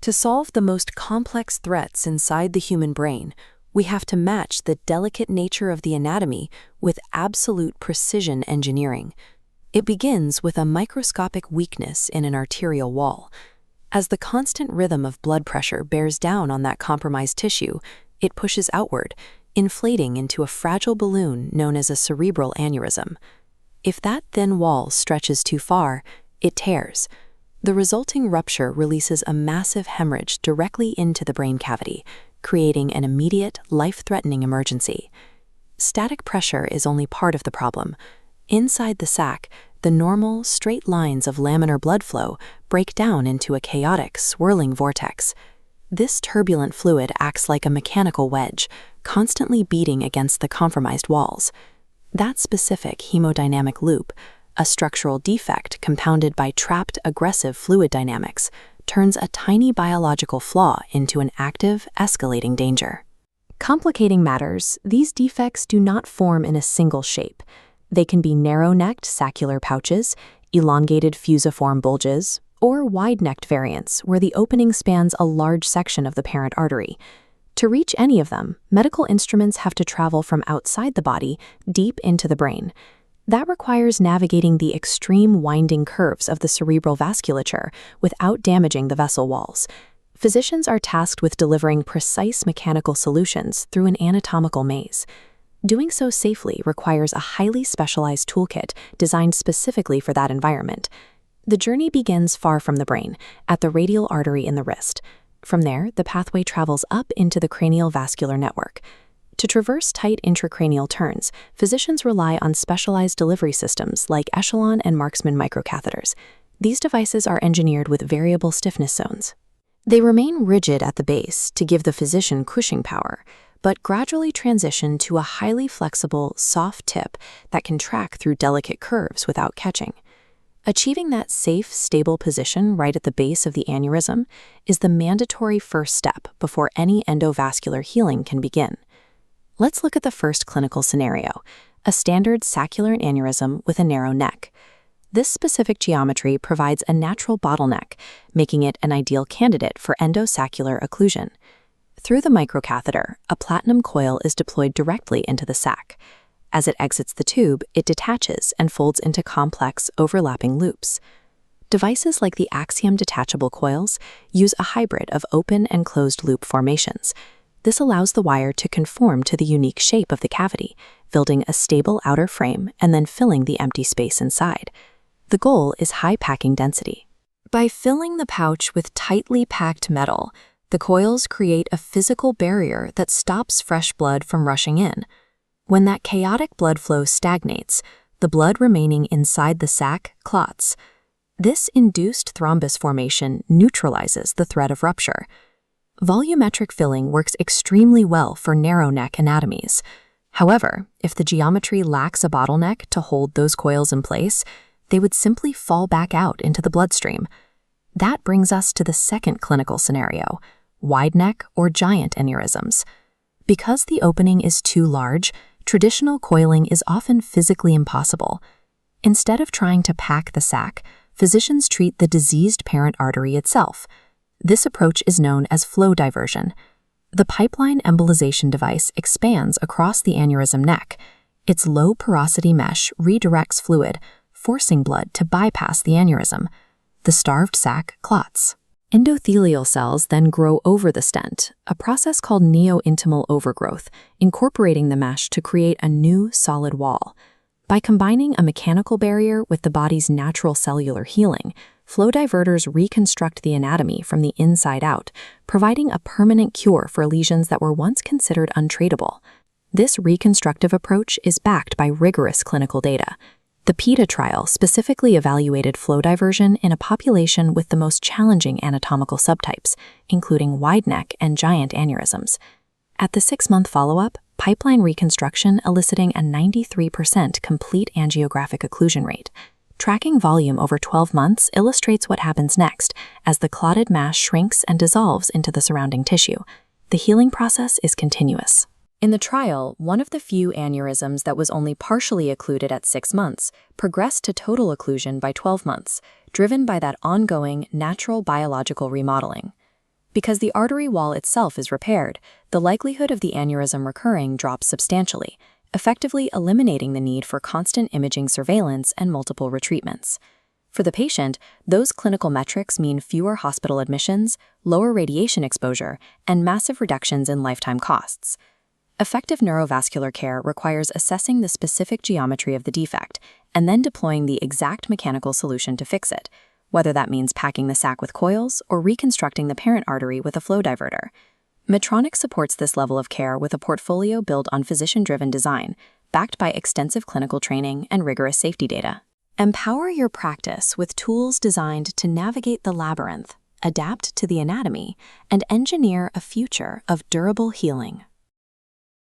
To solve the most complex threats inside the human brain, we have to match the delicate nature of the anatomy with absolute precision engineering. It begins with a microscopic weakness in an arterial wall. As the constant rhythm of blood pressure bears down on that compromised tissue, it pushes outward, inflating into a fragile balloon known as a cerebral aneurysm. If that thin wall stretches too far, it tears. The resulting rupture releases a massive hemorrhage directly into the brain cavity, creating an immediate, life-threatening emergency. Static pressure is only part of the problem. Inside the sac, the normal, straight lines of laminar blood flow break down into a chaotic, swirling vortex. This turbulent fluid acts like a mechanical wedge, constantly beating against the compromised walls. That specific hemodynamic loop, a structural defect compounded by trapped aggressive fluid dynamics, turns a tiny biological flaw into an active, escalating danger. Complicating matters, these defects do not form in a single shape. They can be narrow-necked saccular pouches, elongated fusiform bulges, or wide-necked variants where the opening spans a large section of the parent artery. To reach any of them, medical instruments have to travel from outside the body deep into the brain. That requires navigating the extreme winding curves of the cerebral vasculature without damaging the vessel walls. Physicians are tasked with delivering precise mechanical solutions through an anatomical maze. Doing so safely requires a highly specialized toolkit designed specifically for that environment. The journey begins far from the brain, at the radial artery in the wrist. From there, the pathway travels up into the cranial vascular network. To traverse tight intracranial turns, physicians rely on specialized delivery systems like Echelon and Marksman microcatheters. These devices are engineered with variable stiffness zones. They remain rigid at the base to give the physician cushioning power, but gradually transition to a highly flexible, soft tip that can track through delicate curves without catching. Achieving that safe, stable position right at the base of the aneurysm is the mandatory first step before any endovascular healing can begin. Let's look at the first clinical scenario, a standard saccular aneurysm with a narrow neck. This specific geometry provides a natural bottleneck, making it an ideal candidate for endosaccular occlusion. Through the microcatheter, a platinum coil is deployed directly into the sac. As it exits the tube, it detaches and folds into complex, overlapping loops. Devices like the Axiom detachable coils use a hybrid of open and closed loop formations. This allows the wire to conform to the unique shape of the cavity, building a stable outer frame and then filling the empty space inside. The goal is high packing density. By filling the pouch with tightly packed metal, the coils create a physical barrier that stops fresh blood from rushing in. When that chaotic blood flow stagnates, the blood remaining inside the sac clots. This induced thrombus formation neutralizes the threat of rupture. Volumetric filling works extremely well for narrow neck anatomies. However, if the geometry lacks a bottleneck to hold those coils in place, they would simply fall back out into the bloodstream. That brings us to the second clinical scenario, wide neck or giant aneurysms. Because the opening is too large, traditional coiling is often physically impossible. Instead of trying to pack the sac, physicians treat the diseased parent artery itself. This approach is known as flow diversion. The pipeline embolization device expands across the aneurysm neck. Its low porosity mesh redirects fluid, forcing blood to bypass the aneurysm. The starved sac clots. Endothelial cells then grow over the stent, a process called neointimal overgrowth, incorporating the mesh to create a new solid wall. By combining a mechanical barrier with the body's natural cellular healing, flow diverters reconstruct the anatomy from the inside out, providing a permanent cure for lesions that were once considered untreatable. This reconstructive approach is backed by rigorous clinical data. The PETA trial specifically evaluated flow diversion in a population with the most challenging anatomical subtypes, including wide neck and giant aneurysms. At the 6-month follow-up, pipeline reconstruction eliciting a 93% complete angiographic occlusion rate. Tracking volume over 12 months illustrates what happens next as the clotted mass shrinks and dissolves into the surrounding tissue. The healing process is continuous. In the trial, one of the few aneurysms that was only partially occluded at 6 months progressed to total occlusion by 12 months, driven by that ongoing natural biological remodeling. Because the artery wall itself is repaired, the likelihood of the aneurysm recurring drops substantially, effectively eliminating the need for constant imaging surveillance and multiple retreatments. For the patient, those clinical metrics mean fewer hospital admissions, lower radiation exposure, and massive reductions in lifetime costs. Effective neurovascular care requires assessing the specific geometry of the defect and then deploying the exact mechanical solution to fix it, whether that means packing the sac with coils or reconstructing the parent artery with a flow diverter. Medtronic supports this level of care with a portfolio built on physician-driven design, backed by extensive clinical training and rigorous safety data. Empower your practice with tools designed to navigate the labyrinth, adapt to the anatomy, and engineer a future of durable healing.